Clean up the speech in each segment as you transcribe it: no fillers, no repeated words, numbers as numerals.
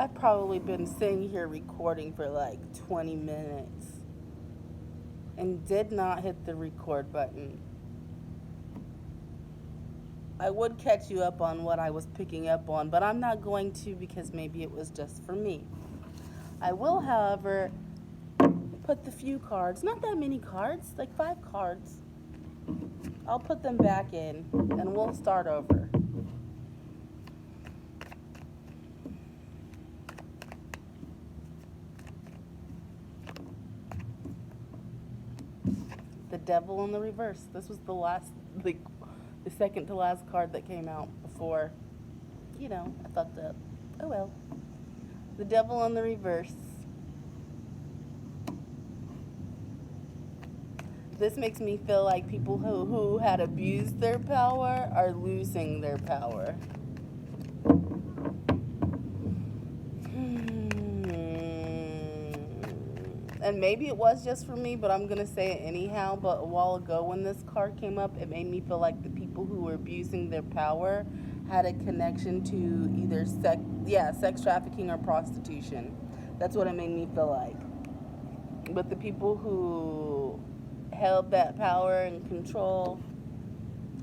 I've probably been sitting here recording for like 20 minutes and did not hit the record button. I would catch you up on what I was picking up on, but I'm not going to because maybe it was just for me. I will, however, put the few cards, not that many cards, like 5 cards. I'll put them back in and we'll start over. The Devil in the Reverse. This was the last, like, the second to last card that came out before, I fucked up. Oh well. The Devil in the Reverse. This makes me feel like people who had abused their power are losing their power. And maybe it was just for me, but I'm going to say it anyhow. But a while ago when this card came up, it made me feel like the people who were abusing their power had a connection to either sex trafficking or prostitution. That's what it made me feel like. But the people who held that power and control,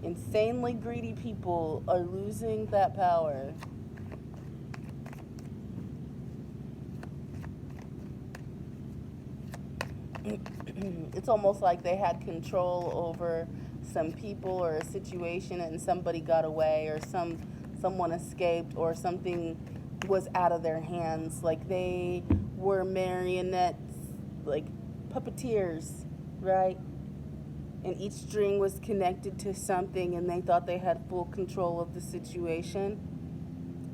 insanely greedy people, are losing that power. It's almost like they had control over some people or a situation and somebody got away or someone escaped or something was out of their hands, like they were marionettes, like puppeteers, right? And each string was connected to something and they thought they had full control of the situation,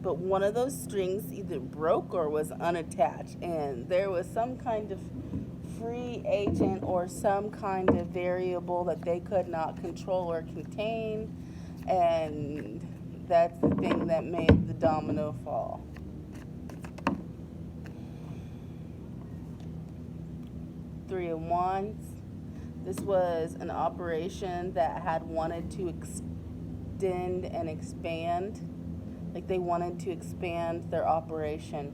but one of those strings either broke or was unattached, and there was some kind of free agent or some kind of variable that they could not control or contain, and that's the thing that made the domino fall. Three of Wands. This was an operation that had wanted to extend and expand. Like they wanted to expand their operation.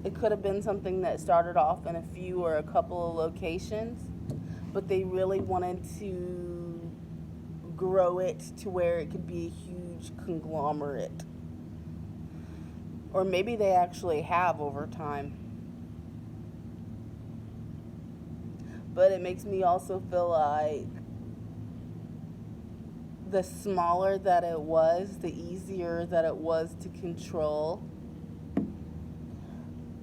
It could have been something that started off in a few or a couple of locations, but they really wanted to grow it to where it could be a huge conglomerate. Or maybe they actually have over time. But it makes me also feel like the smaller that it was, the easier that it was to control.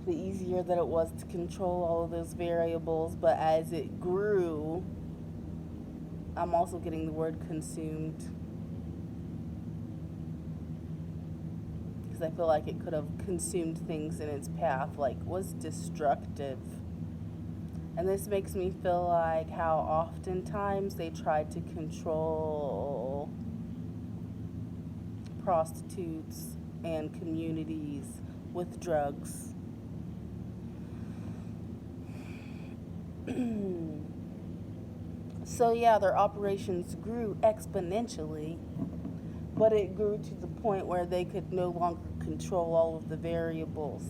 The easier that it was to control all of those variables. But as it grew, I'm also getting the word consumed. Because I feel like it could have consumed things in its path, like was destructive. And this makes me feel like how oftentimes they tried to control prostitutes and communities with drugs. So yeah, their operations grew exponentially, but it grew to the point where they could no longer control all of the variables.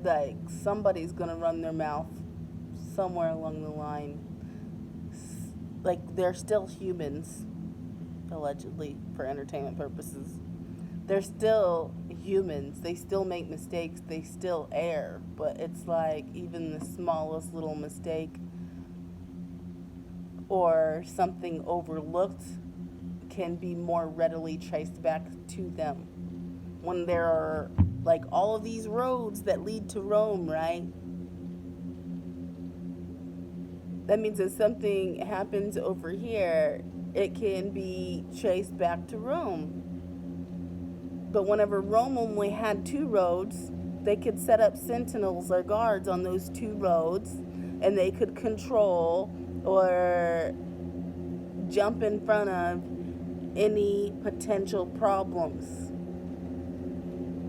Like somebody's gonna run their mouth somewhere along the line. Like they're still humans, allegedly, for entertainment purposes. They're still humans. They still make mistakes. They still err. But it's like even the smallest little mistake or something overlooked can be more readily traced back to them. When there are like all of these roads that lead to Rome, right? That means if something happens over here, it can be traced back to Rome. But whenever Rome only had 2 roads, they could set up sentinels or guards on those 2 roads, and they could control or jump in front of any potential problems.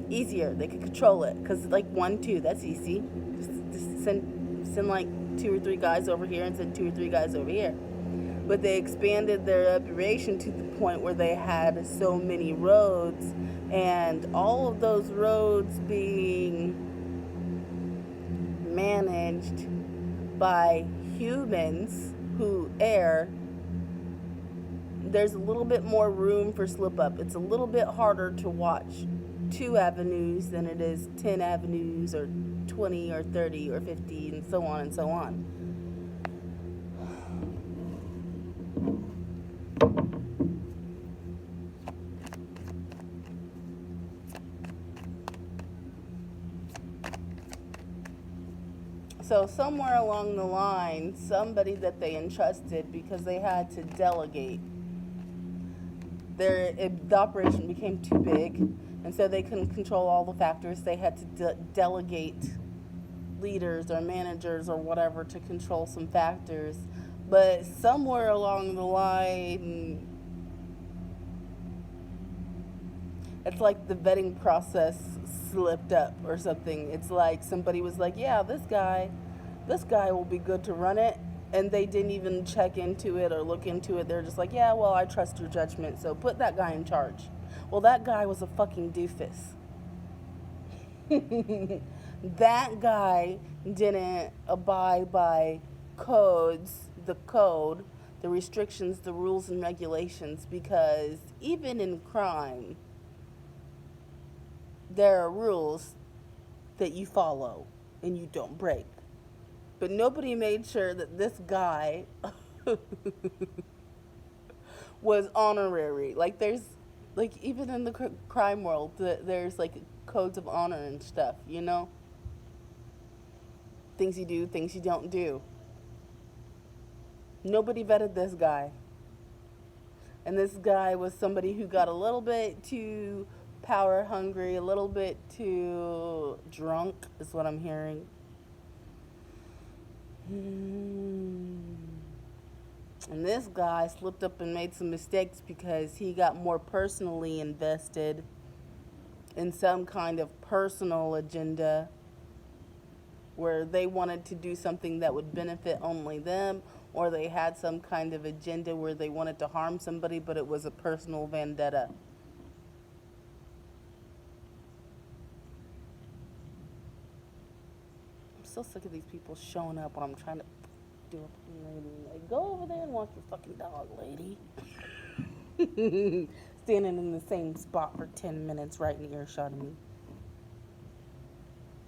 Easier, they could control it, because like 1, 2, that's easy. Just send like 2 or 3 guys over here and send 2 or 3 guys over here. but they expanded their operation to the point where they had so many roads, and all of those roads being managed by humans who err, there's a little bit more room for slip up. It's a little bit harder to watch 2 avenues than it is 10 avenues or 20 or 30 or 50 and so on and so on. So somewhere along the line, somebody that they entrusted, because they had to delegate, the operation became too big, and so they couldn't control all the factors. They had to delegate leaders or managers or whatever to control some factors. But somewhere along the line, it's like the vetting process slipped up or something. It's like somebody was like, yeah, this guy will be good to run it. And they didn't even check into it or look into it. They're just like, yeah, well, I trust your judgment, so put that guy in charge. Well, that guy was a fucking doofus. That guy didn't abide by the code, the restrictions, the rules and regulations, because even in crime, there are rules that you follow and you don't break. But nobody made sure that this guy was honorary. Like even in the crime world, there's like codes of honor and stuff, you know? Things you do, things you don't do. Nobody vetted this guy. And this guy was somebody who got a little bit too power hungry, a little bit too drunk, is what I'm hearing. And this guy slipped up and made some mistakes because he got more personally invested in some kind of personal agenda where they wanted to do something that would benefit only them, or they had some kind of agenda where they wanted to harm somebody, but it was a personal vendetta. I'm so sick of these people showing up when I'm trying to do a lady. Like, go over there and walk your fucking dog, lady. Standing in the same spot for 10 minutes right in earshot of me.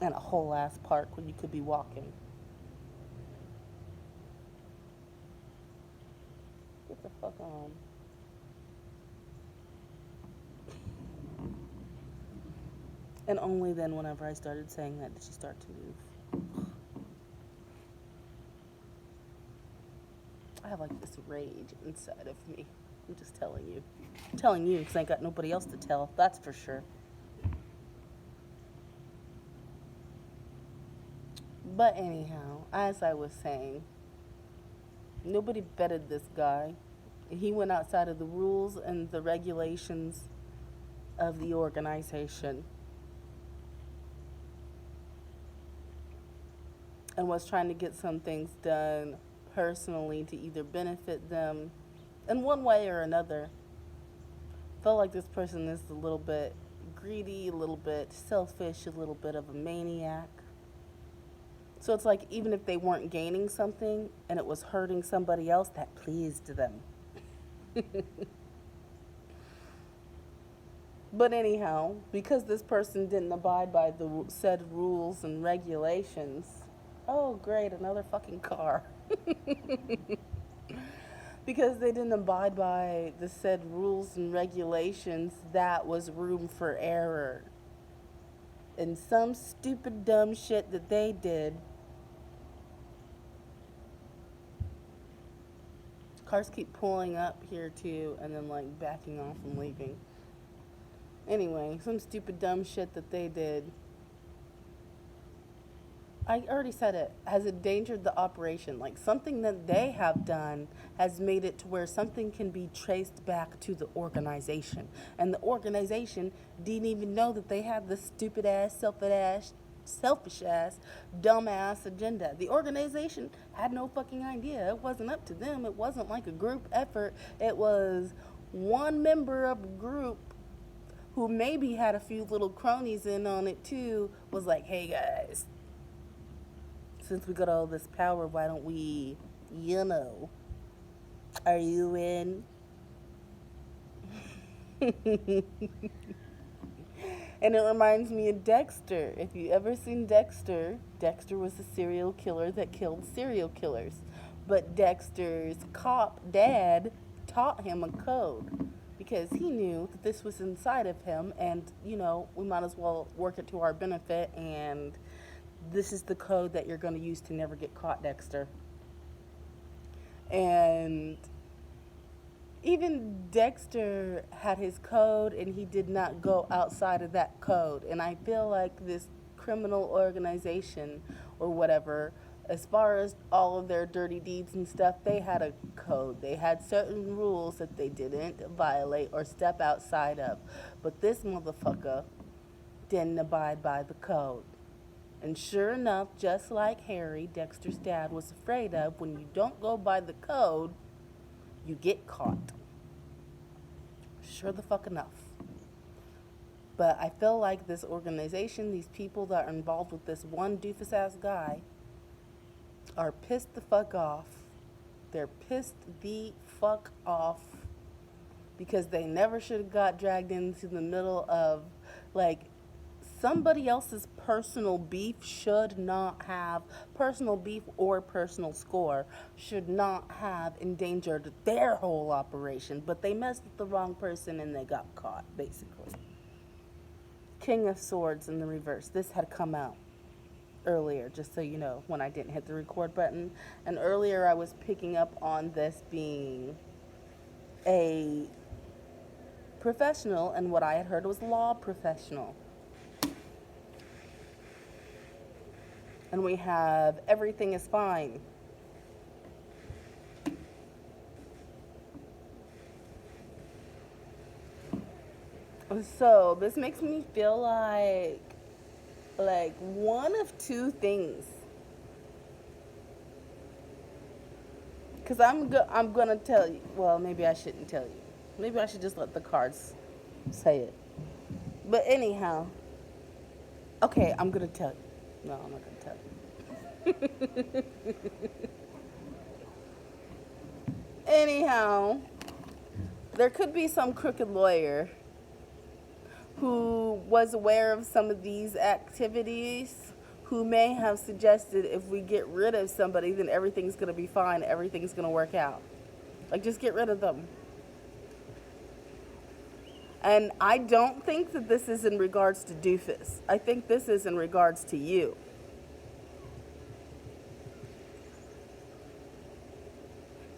And a whole ass park when you could be walking. Get the fuck on. And only then, whenever I started saying that, did she start to move. I have like this rage inside of me. I'm just telling you. I'm telling you because I ain't got nobody else to tell. That's for sure. But anyhow, as I was saying, nobody vetted this guy. He went outside of the rules and the regulations of the organization and was trying to get some things done personally to either benefit them in one way or another. Felt like this person is a little bit greedy, a little bit selfish, a little bit of a maniac. So it's like even if they weren't gaining something and it was hurting somebody else, that pleased them. But anyhow, because this person didn't abide by the said rules and regulations, oh great, another fucking car. Because they didn't abide by the said rules and regulations, that was room for error. And some stupid dumb shit that they did. Cars keep pulling up here too and then like backing off and leaving. Anyway, some stupid dumb shit that they did, I already said it, has endangered the operation. Like something that they have done has made it to where something can be traced back to the organization. And the organization didn't even know that they had this stupid ass, selfish ass selfish ass, dumb ass agenda. The organization had no fucking idea. It wasn't up to them. It wasn't like a group effort. It was one member of a group who maybe had a few little cronies in on it too, was like, hey guys, since we got all this power, why don't we, are you in? And it reminds me of Dexter. If you ever seen Dexter, Dexter was a serial killer that killed serial killers. But Dexter's cop dad taught him a code because he knew that this was inside of him, and we might as well work it to our benefit, and this is the code that you're going to use to never get caught, Dexter. And even Dexter had his code, and he did not go outside of that code. And I feel like this criminal organization or whatever, as far as all of their dirty deeds and stuff, they had a code. They had certain rules that they didn't violate or step outside of. But this motherfucker didn't abide by the code. And sure enough, just like Harry, Dexter's dad, was afraid of, when you don't go by the code, you get caught. Sure the fuck enough. But I feel like this organization, these people that are involved with this one doofus ass guy, are pissed the fuck off. They're pissed the fuck off because they never should have got dragged into the middle of, like, somebody else's personal beef should not have, personal beef or personal score should not have endangered their whole operation, but they messed with the wrong person and they got caught, basically. King of Swords in the reverse. This had come out earlier, just so you know, when I didn't hit the record button. And earlier I was picking up on this being a professional, and what I had heard was law professional. And we have everything is fine. So this makes me feel like one of two things. Because I'm gonna tell you. Well, maybe I shouldn't tell you. Maybe I should just let the cards say it. But anyhow, okay, I'm gonna tell you. No, I'm not gonna tell you. Anyhow, there could be some crooked lawyer who was aware of some of these activities, who may have suggested if we get rid of somebody, then everything's going to be fine, everything's going to work out. Like, just get rid of them. And I don't think that this is in regards to Doofus. I think this is in regards to you.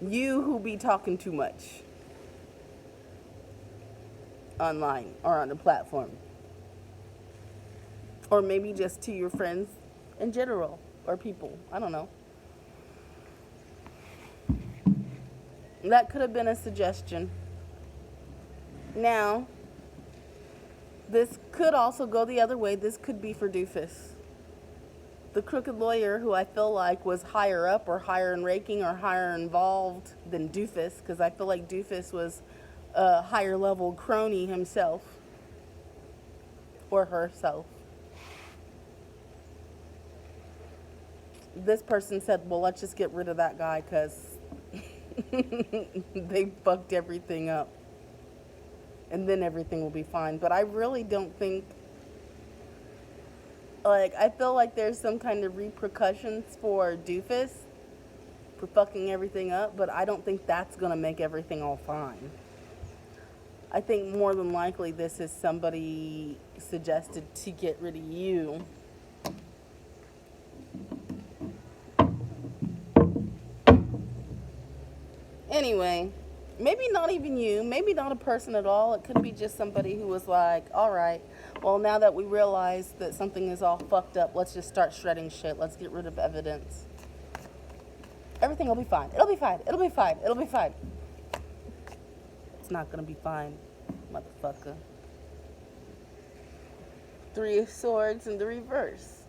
You who be talking too much online or on the platform. Or maybe just to your friends in general, or people. I don't know. That could have been a suggestion. Now, this could also go the other way. This could be for Doofus. The crooked lawyer, who I feel like was higher up or higher in ranking or higher involved than Doofus, because I feel like Doofus was a higher level crony himself or herself. This person said, well, let's just get rid of that guy because they fucked everything up. And then everything will be fine. But I really don't think, like, I feel like there's some kind of repercussions for Doofus for fucking everything up, but I don't think that's going to make everything all fine. I think more than likely this is somebody suggested to get rid of you. Anyway, maybe not even you, maybe not a person at all. It could be just somebody who was like, all right, well, now that we realize that something is all fucked up, let's just start shredding shit. Let's get rid of evidence. Everything will be fine. It'll be fine. It'll be fine. It'll be fine. It's not going to be fine, motherfucker. 3 of Swords in the reverse.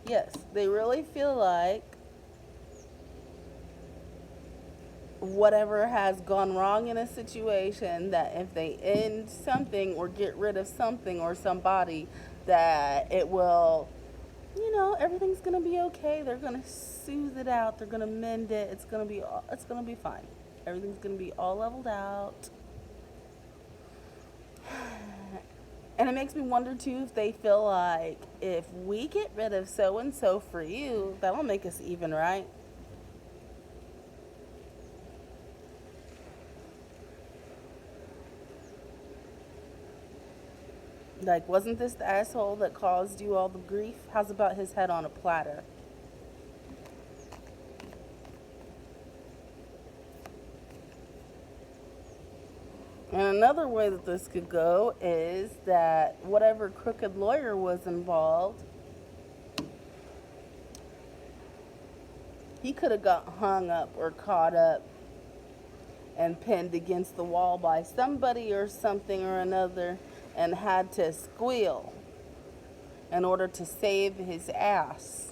Yes, they really feel like whatever has gone wrong in a situation, that if they end something or get rid of something or somebody, that it will, everything's gonna be okay. They're gonna soothe it out. They're gonna mend it. It's gonna be fine. Everything's gonna be all leveled out. And it makes me wonder too if they feel like if we get rid of so and so for you, that'll make us even, right? Like, wasn't this the asshole that caused you all the grief? How's about his head on a platter? And another way that this could go is that whatever crooked lawyer was involved, he could have got hung up or caught up and pinned against the wall by somebody or something or another and had to squeal in order to save his ass.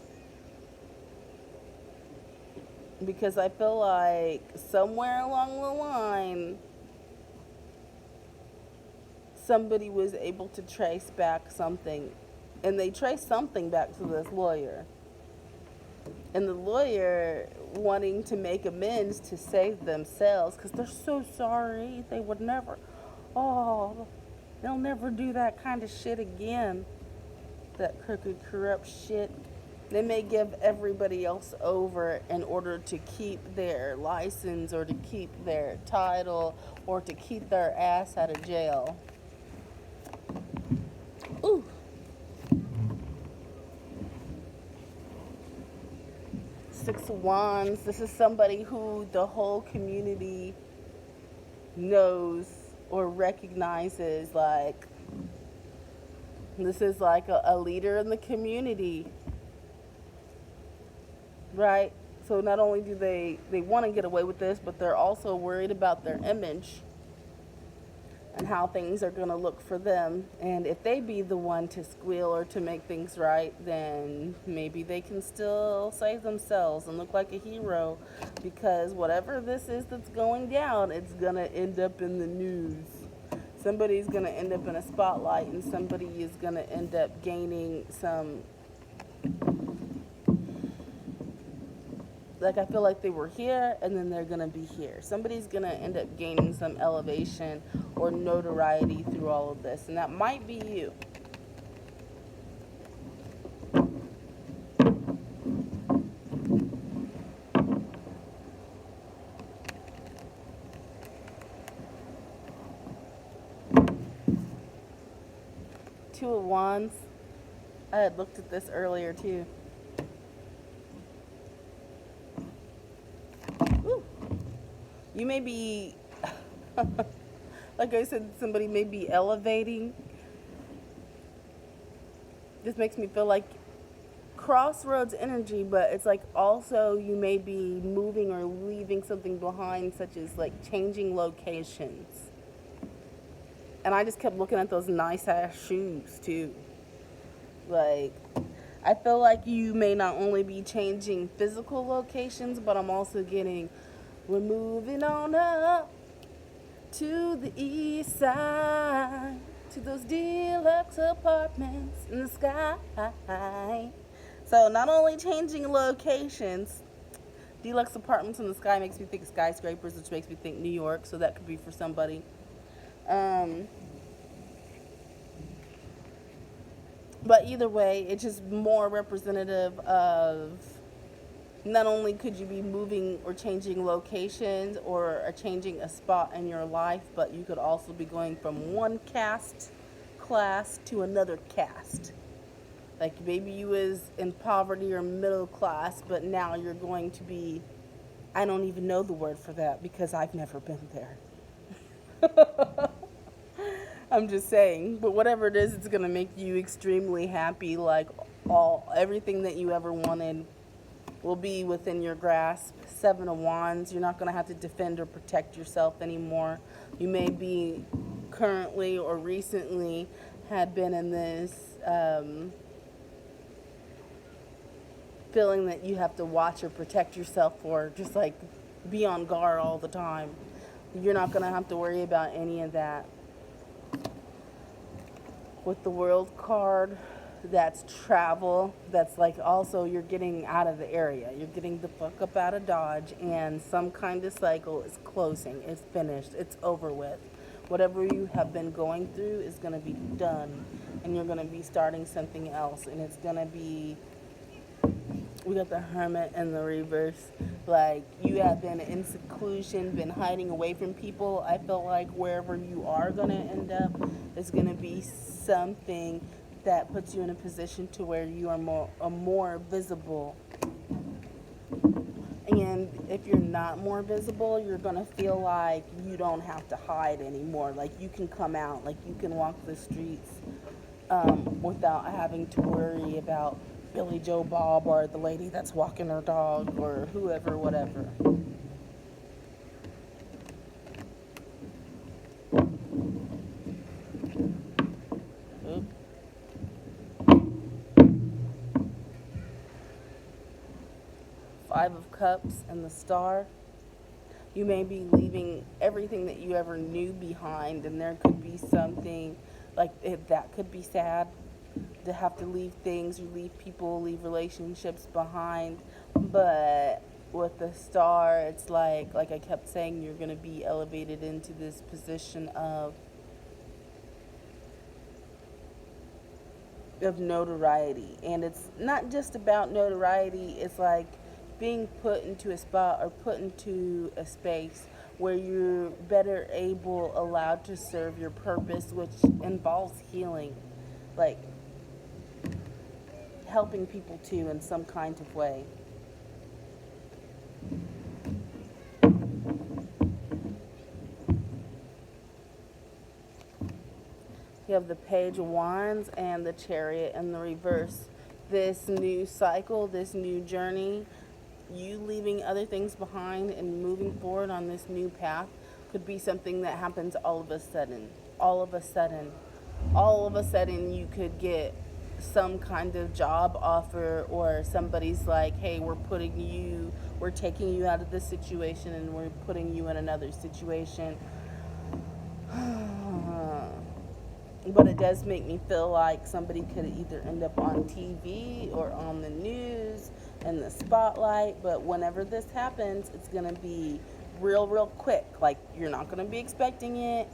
Because I feel like somewhere along the line, somebody was able to trace back something. And they traced something back to this lawyer. And the lawyer wanting to make amends to save themselves because they're so sorry. They would never, oh, they'll never do that kind of shit again. That crooked, corrupt shit. They may give everybody else over in order to keep their license or to keep their title or to keep their ass out of jail. Ooh. Six of Wands. This is somebody who the whole community knows or recognizes, like, this is like a leader in the community, right? So not only do they want to get away with this, but they're also worried about their image and how things are going to look for them. And if they be the one to squeal or to make things right, then maybe they can still save themselves and look like a hero, because whatever this is that's going down, it's going to end up in the news. Somebody's going to end up in a spotlight, and somebody is going to end up gaining some, like, I feel like they were here and then they're going to be here. Somebody's going to end up gaining some elevation or notoriety through all of this, and that might be you. Two of Wands. I had looked at this earlier too. Ooh. You may be, like I said, somebody may be elevating. This makes me feel like crossroads energy, but it's like also you may be moving or leaving something behind, such as like changing locations. And I just kept looking at those nice ass shoes too. Like, I feel like you may not only be changing physical locations, but I'm also getting, we're moving on up to the east side, to those deluxe apartments in the sky. So not only changing locations, deluxe apartments in the sky makes me think skyscrapers, which makes me think New York, so that could be for somebody. But either way, it's just more representative of not only could you be moving or changing locations or changing a spot in your life, but you could also be going from one caste class to another caste. Like maybe you was in poverty or middle class, but now you're going to be, I don't even know the word for that because I've never been there. I'm just saying, but whatever it is, it's gonna make you extremely happy. Like everything that you ever wanted will be within your grasp. Seven of Wands. You're not gonna have to defend or protect yourself anymore. You may be currently or recently had been in this feeling that you have to watch or protect yourself or just like be on guard all the time. You're not going to have to worry about any of that. With the World card, that's travel. That's like also you're getting out of the area. You're getting the fuck up out of Dodge, and some kind of cycle is closing. It's finished. It's over with. Whatever you have been going through is going to be done, and you're going to be starting something else, and it's going to be, we got the Hermit and the reverse. Like, you have been in seclusion, been hiding away from people. I feel like wherever you are going to end up is going to be something that puts you in a position to where you are more visible. And if you're not more visible, you're going to feel like you don't have to hide anymore. Like, you can come out, like you can walk the streets without having to worry about Billy Joe Bob or the lady that's walking her dog or whoever, whatever. Five of Cups and the Star. You may be leaving everything that you ever knew behind, and there could be something like that could be sad to have to leave things, you leave people, leave relationships behind. But with the Star, it's like I kept saying, you're going to be elevated into this position of notoriety. And it's not just about notoriety, it's like being put into a spot or put into a space where you're better allowed to serve your purpose, which involves healing, like helping people too in some kind of way. You have the Page of Wands and the Chariot in the reverse. This new cycle, this new journey, you leaving other things behind and moving forward on this new path could be something that happens all of a sudden. All of a sudden you could get some kind of job offer, or somebody's like, hey, we're taking you out of this situation and we're putting you in another situation. But it does make me feel like somebody could either end up on TV or on the news and the spotlight. But whenever this happens, it's going to be real quick. Like, you're not going to be expecting it.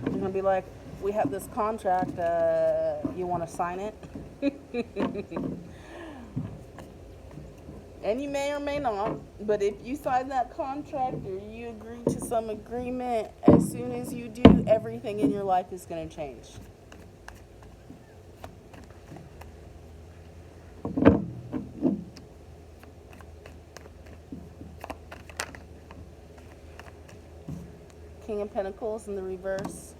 You're going to be like, we have this contract. You want to sign it? And you may or may not, but if you sign that contract or you agree to some agreement, as soon as you do, everything in your life is going to change. King of Pentacles in the reverse.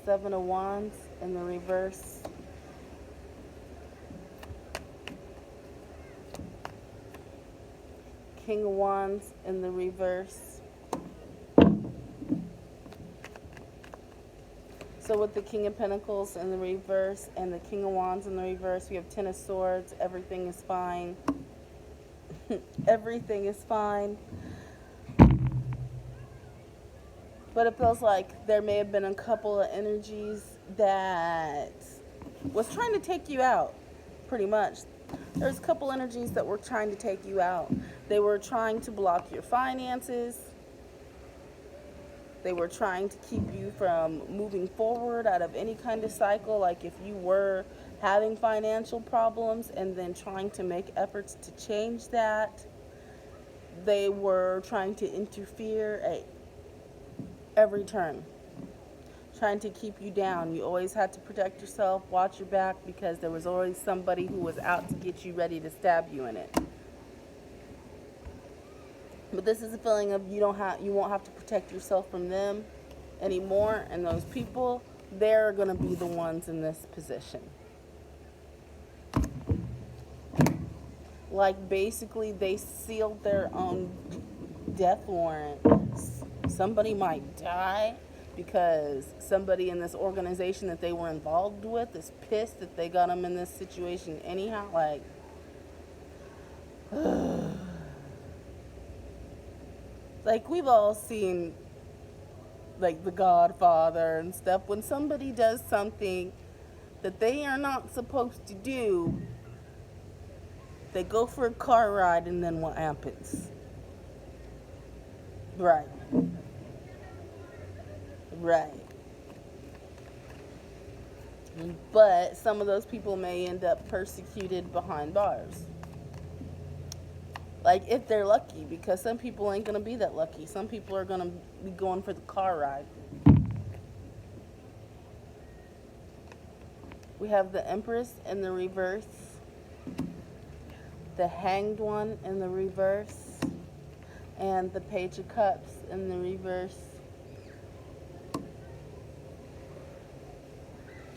Seven of Wands in the reverse. King of Wands in the reverse. So with the King of Pentacles in the reverse and the King of Wands in the reverse, we have Ten of Swords. Everything is fine. Everything is fine. But it feels like there may have been a couple of energies that was trying to take you out, pretty much. There's a couple energies that were trying to take you out. They were trying to block your finances. They were trying to keep you from moving forward out of any kind of cycle. Like if you were having financial problems and then trying to make efforts to change that, they were trying to interfere at every turn, trying to keep you down. You always had to protect yourself, watch your back, because there was always somebody who was out to get you, ready to stab you in it. But this is a feeling of you won't have to protect yourself from them anymore, and those people, they're going to be the ones in this position. Like, basically, they sealed their own death warrant. Somebody might die because somebody in this organization that they were involved with is pissed that they got them in this situation anyhow. Like we've all seen, like, The Godfather and stuff. When somebody does something that they are not supposed to do, they go for a car ride, and then what happens? Right. Right. But some of those people may end up persecuted behind bars. Like, if they're lucky, because some people ain't going to be that lucky. Some people are going to be going for the car ride. We have the Empress in the reverse, the Hanged One in the reverse, and the Page of Cups in the reverse.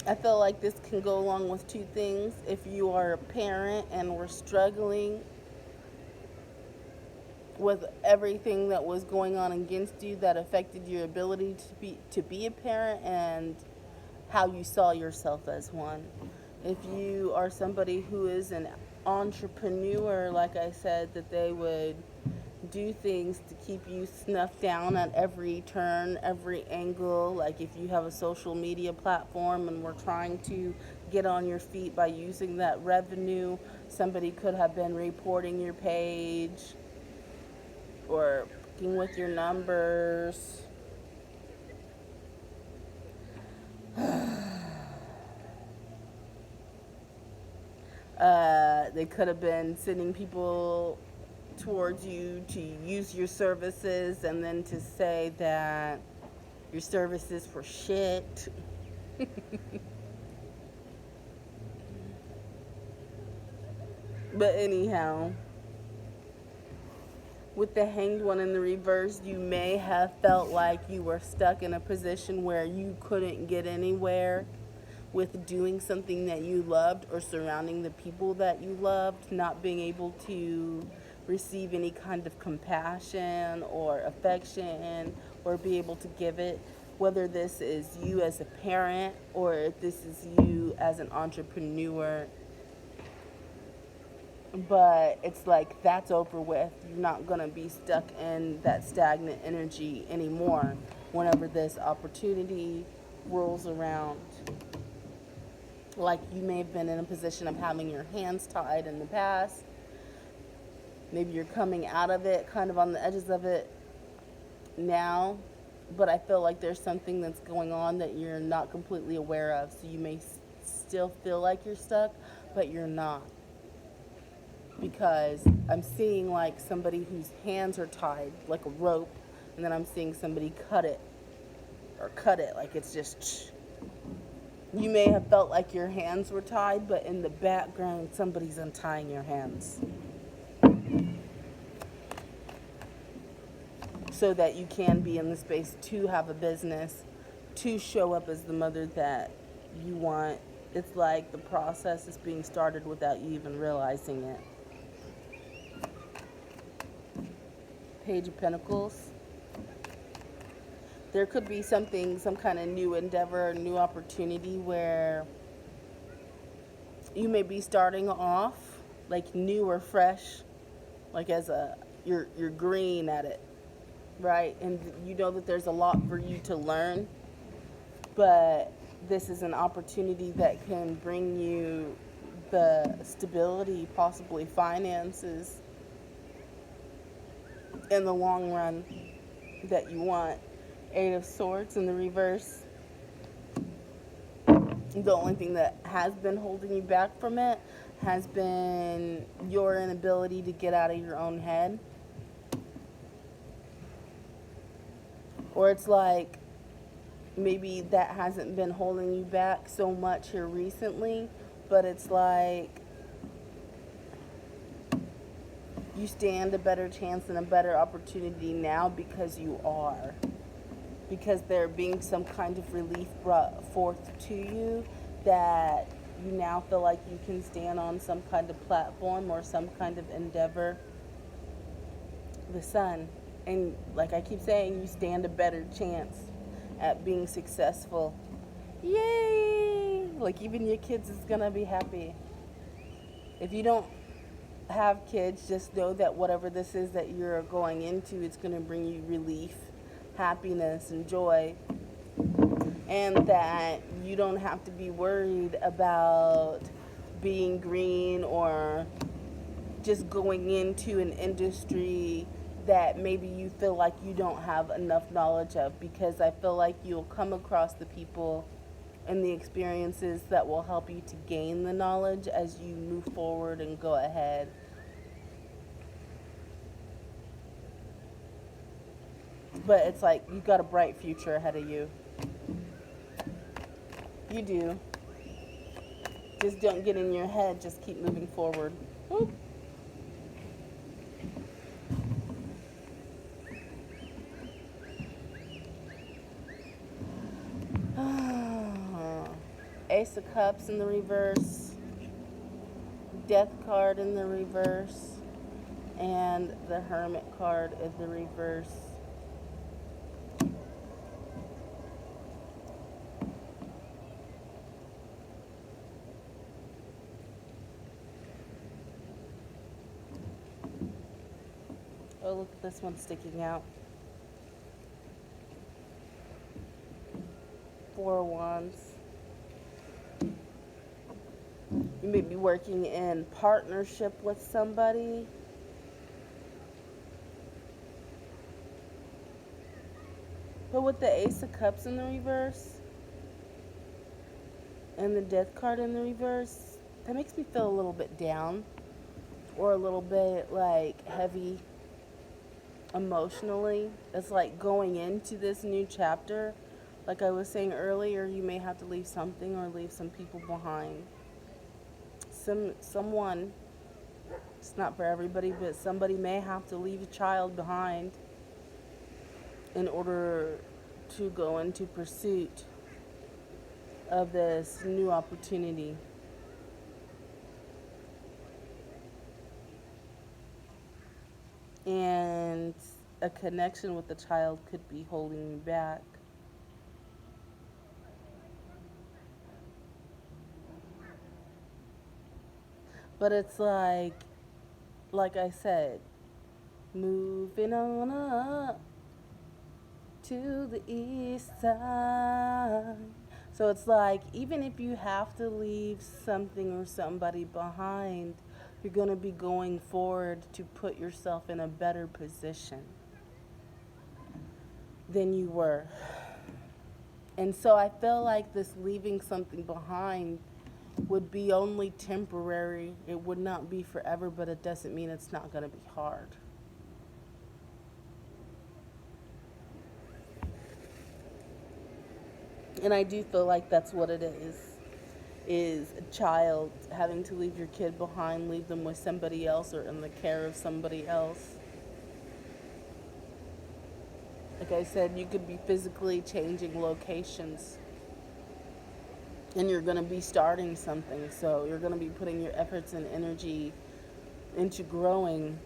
I feel like this can go along with two things. If you are a parent and were struggling with everything that was going on against you that affected your ability to be a parent and how you saw yourself as one. If you are somebody who is an entrepreneur, like I said, that they would do things to keep you snuffed down at every turn, every angle. Like if you have a social media platform and we're trying to get on your feet by using that revenue, somebody could have been reporting your page or fucking with your numbers. They could have been sending people towards you to use your services and then to say that your services were shit. But anyhow, with the Hanged One in the reverse, you may have felt like you were stuck in a position where you couldn't get anywhere with doing something that you loved or surrounding the people that you loved, not being able to receive any kind of compassion or affection or be able to give it, whether this is you as a parent or if this is you as an entrepreneur. But it's like that's over with. You're not going to be stuck in that stagnant energy anymore whenever this opportunity rolls around. Like you may have been in a position of having your hands tied in the past. Maybe you're coming out of it, kind of on the edges of it now. But I feel like there's something that's going on that you're not completely aware of. So you may still feel like you're stuck, but you're not. Because I'm seeing like somebody whose hands are tied like a rope, and then I'm seeing somebody cut it like it's just. You may have felt like your hands were tied, but in the background somebody's untying your hands so that you can be in the space to have a business, to show up as the mother that you want. It's like the process is being started without you even realizing it. Page of Pentacles. There could be something, some kind of new endeavor, new opportunity where you may be starting off like new or fresh, like as you're green at it, right? And you know that there's a lot for you to learn, but this is an opportunity that can bring you the stability, possibly finances in the long run that you want. Eight of Swords in the reverse. The only thing that has been holding you back from it has been your inability to get out of your own head. Or it's like maybe that hasn't been holding you back so much here recently, but it's like you stand a better chance and a better opportunity now because you are. Because there being some kind of relief brought forth to you that you now feel like you can stand on some kind of platform or some kind of endeavor, the sun. And like I keep saying, you stand a better chance at being successful. Yay! Like even your kids is gonna be happy. If you don't have kids, just know that whatever this is that you're going into, it's gonna bring you relief, happiness, and joy, and that you don't have to be worried about being green or just going into an industry that maybe you feel like you don't have enough knowledge of, because I feel like you'll come across the people and the experiences that will help you to gain the knowledge as you move forward and go ahead. But it's like you've got a bright future ahead of you. You do. Just don't get in your head, just keep moving forward. Whoop. Ace of Cups in the reverse, Death card in the reverse, and the Hermit card in the reverse. Oh, look at this one sticking out. 4 of Wands. You may be working in partnership with somebody. But with the Ace of Cups in the reverse and the Death card in the reverse, that makes me feel a little bit down or a little bit like heavy emotionally. It's like going into this new chapter, like I was saying earlier, you may have to leave something or leave some people behind. Someone, it's not for everybody, but somebody may have to leave a child behind in order to go into pursuit of this new opportunity. And a connection with the child could be holding you back. But it's like I said, moving on up to the east side. So it's like, even if you have to leave something or somebody behind, you're going to be going forward to put yourself in a better position than you were. And so I feel like this leaving something behind would be only temporary. It would not be forever, but it doesn't mean it's not going to be hard. And I do feel like that's what it is a child having to leave your kid behind, leave them with somebody else or in the care of somebody else. Like I said, you could be physically changing locations and you're going to be starting something. So you're going to be putting your efforts and energy into growing.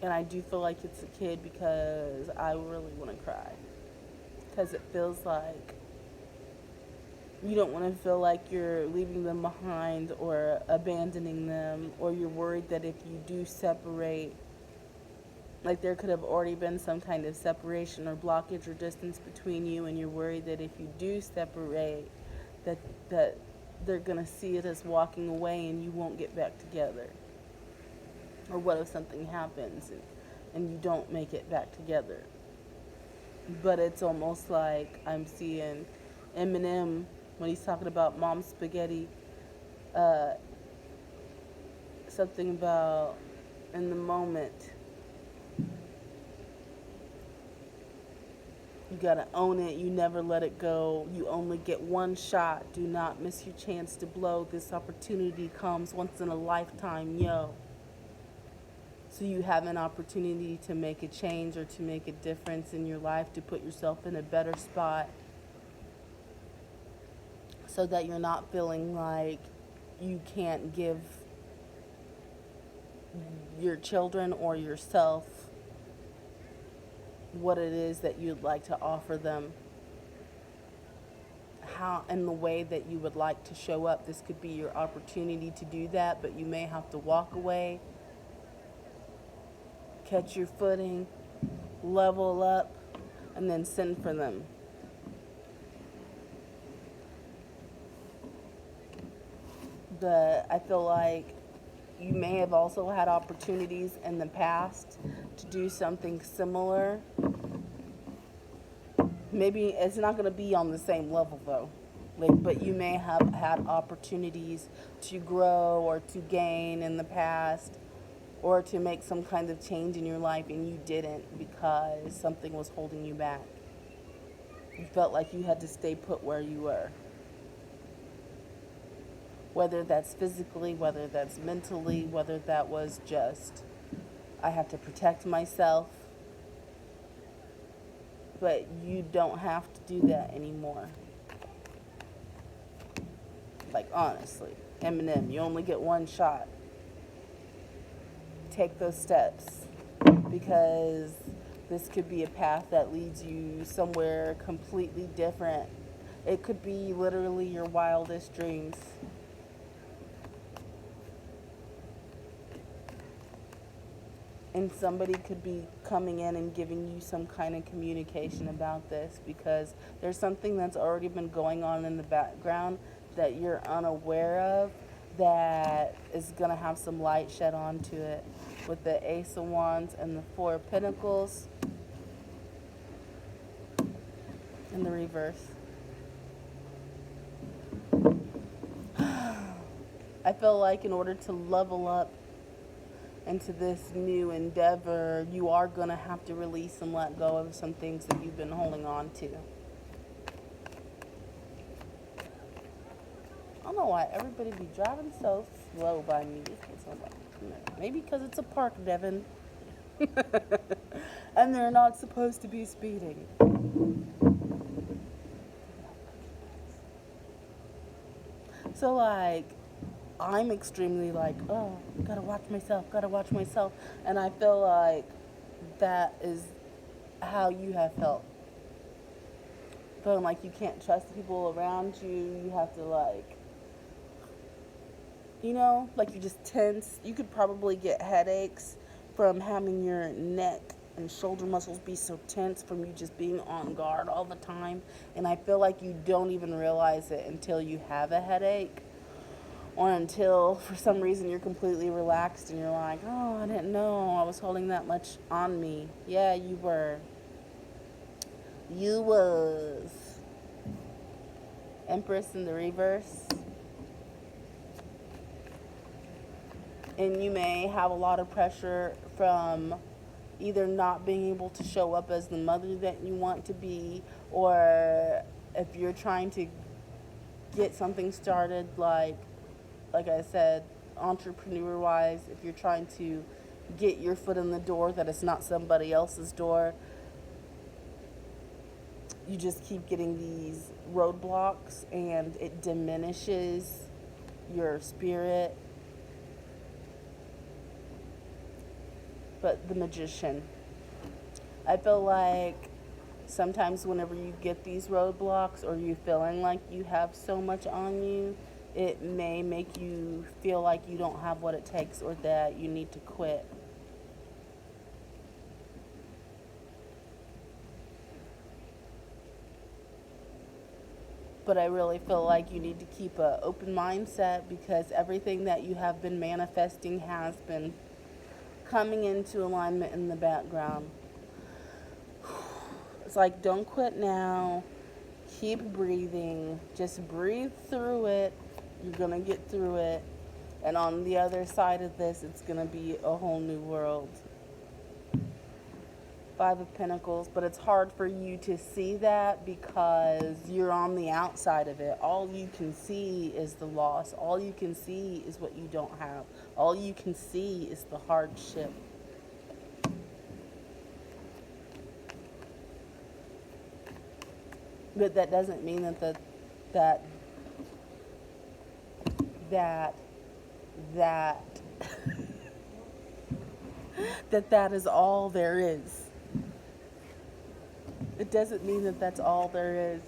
And I do feel like it's a kid because I really want to cry. Because it feels like you don't want to feel like you're leaving them behind or abandoning them, or you're worried that if you do separate, like there could have already been some kind of separation or blockage or distance between you, and you're worried that if you do separate, that they're going to see it as walking away and you won't get back together. Or what if something happens and you don't make it back together? But it's almost like I'm seeing Eminem when he's talking about Mom Spaghetti, uh, something about in the moment. You gotta own it. You never let it go. You only get one shot. Do not miss your chance to blow. This opportunity comes once in a lifetime, yo. So you have an opportunity to make a change or to make a difference in your life, to put yourself in a better spot. so that you're not feeling like you can't give your children or yourself what it is that you'd like to offer them, how in the way that you would like to show up. This could be your opportunity to do that, but you may have to walk away, catch your footing, level up, and then send for them. I feel like you may have also had opportunities in the past to do something similar. Maybe it's not going to be on the same level though. But you may have had opportunities to grow or to gain in the past, or to make some kind of change in your life, and you didn't because something was holding you back. You felt like you had to stay put where you were. Whether that's physically, whether that's mentally, whether that was just, I have to protect myself. But you don't have to do that anymore. Like, honestly, Eminem, you only get one shot. Take those steps, because this could be a path that leads you somewhere completely different. It could be literally your wildest dreams. And somebody could be coming in and giving you some kind of communication about this, because there's something that's already been going on in the background that you're unaware of, that is going to have some light shed onto it, with the Ace of Wands and the Four of Pentacles in the reverse. I feel like in order to level up into this new endeavor, you are going to have to release and let go of some things that you've been holding on to. I don't know why everybody be driving so slow by me. Maybe because it's a park, Devin. And they're not supposed to be speeding. So, like, I'm extremely like, oh, gotta watch myself. And I feel like that is how you have felt. Feeling like you can't trust the people around you. You have to, like, like you're just tense. You could probably get headaches from having your neck and shoulder muscles be so tense from you just being on guard all the time. And I feel like you don't even realize it until you have a headache, or until for some reason you're completely relaxed and you're like, oh, I didn't know I was holding that much on me. Yeah, you were. You was. Empress in the reverse. And you may have a lot of pressure from either not being able to show up as the mother that you want to be, or if you're trying to get something started, like I said, entrepreneur-wise, if you're trying to get your foot in the door that it's not somebody else's door, you just keep getting these roadblocks and it diminishes your spirit. But the Magician, I feel like sometimes whenever you get these roadblocks, or you feeling like you have so much on you, it may make you feel like you don't have what it takes, or that you need to quit. But I really feel like you need to keep an open mindset, because everything that you have been manifesting has been coming into alignment in the background. It's like, don't quit now. Keep breathing. Just breathe through it. You're going to get through it. And on the other side of this, it's going to be a whole new world. Five of Pentacles, but it's hard for you to see that because you're on the outside of it. All you can see is the loss. All you can see is what you don't have. All you can see is the hardship. But that doesn't mean that that that that is all there is. It doesn't mean that that's all there is.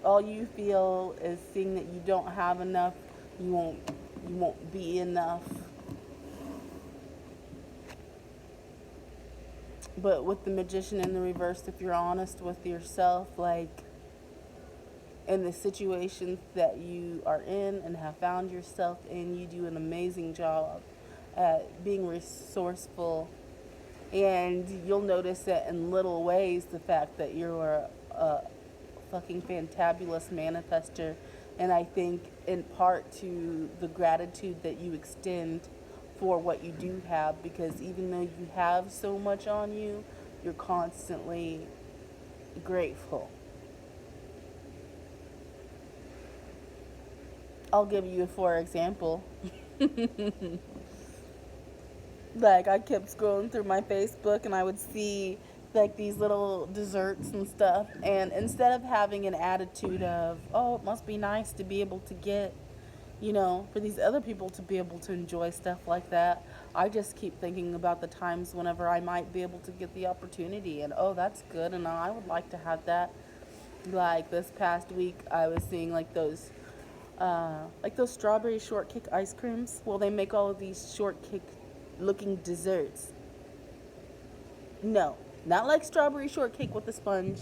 All you feel is seeing that you don't have enough, you won't be enough. But with the Magician in the reverse, if you're honest with yourself, like in the situations that you are in and have found yourself in, you do an amazing job at being resourceful. And you'll notice that in little ways, the fact that you're a fucking fantabulous manifester. And I think in part to the gratitude that you extend for what you do have, because even though you have so much on you, you're constantly grateful. I'll give you a for example. Like, I kept scrolling through my Facebook and I would see like these little desserts and stuff, and instead of having an attitude of, oh, it must be nice to be able to get, for these other people to be able to enjoy stuff like that, I just keep thinking about the times whenever I might be able to get the opportunity, and oh, that's good, and I would like to have that. Like this past week, I was seeing like those strawberry shortcake ice creams. Well, they make all of these shortcake looking desserts. No, not like strawberry shortcake with the sponge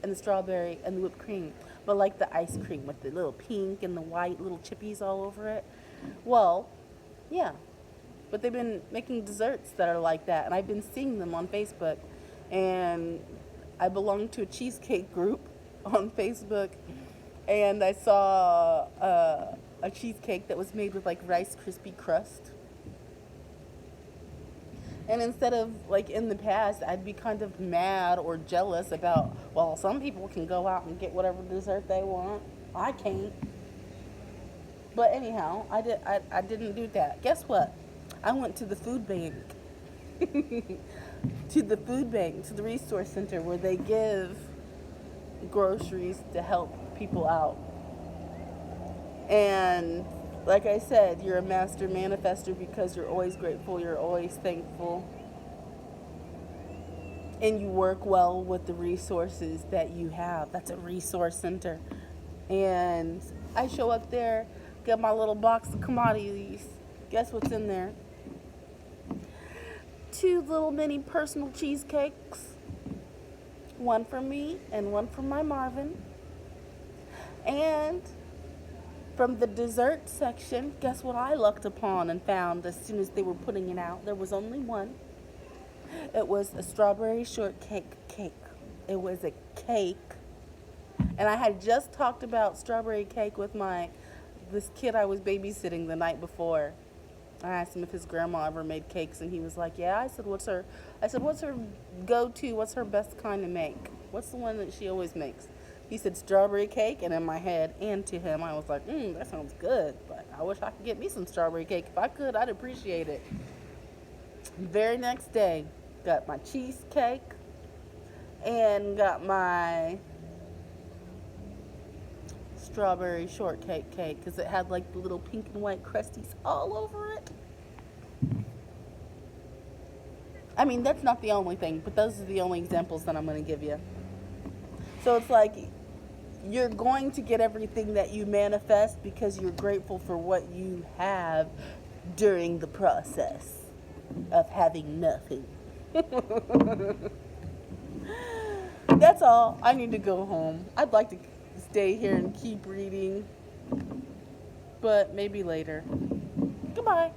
and the strawberry and the whipped cream, but like the ice cream with the little pink and the white little chippies all over it. Well, yeah, but they've been making desserts that are like that, and I've been seeing them on Facebook. And I belong to a cheesecake group on Facebook, and I saw a cheesecake that was made with like Rice Krispie crust. And instead of, like, in the past, I'd be kind of mad or jealous about, well, some people can go out and get whatever dessert they want. I can't. But anyhow, I didn't do that. Guess what? I went to the food bank. To the resource center where they give groceries to help people out. And like I said, you're a master manifester because you're always grateful, you're always thankful, and you work well with the resources that you have. That's a resource center. And I show up there, get my little box of commodities. Guess what's in there? 2 little mini personal cheesecakes. One for me and one for my Marvin. And from the dessert section, guess what I looked upon and found as soon as they were putting it out? There was only one. It was a strawberry shortcake cake. It was a cake. And I had just talked about strawberry cake with this kid I was babysitting the night before. I asked him if his grandma ever made cakes, and he was like, yeah. I said, what's her go-to? What's her best kind to make? What's the one that she always makes? He said strawberry cake, and in my head and to him, I was like, that sounds good, but I wish I could get me some strawberry cake. If I could, I'd appreciate it. The very next day, got my cheesecake and got my strawberry shortcake cake because it had like the little pink and white crusties all over it. I mean, that's not the only thing, but those are the only examples that I'm going to give you. So it's like, you're going to get everything that you manifest because you're grateful for what you have during the process of having nothing. That's all. I need to go home. I'd like to stay here and keep reading, but maybe later. Goodbye.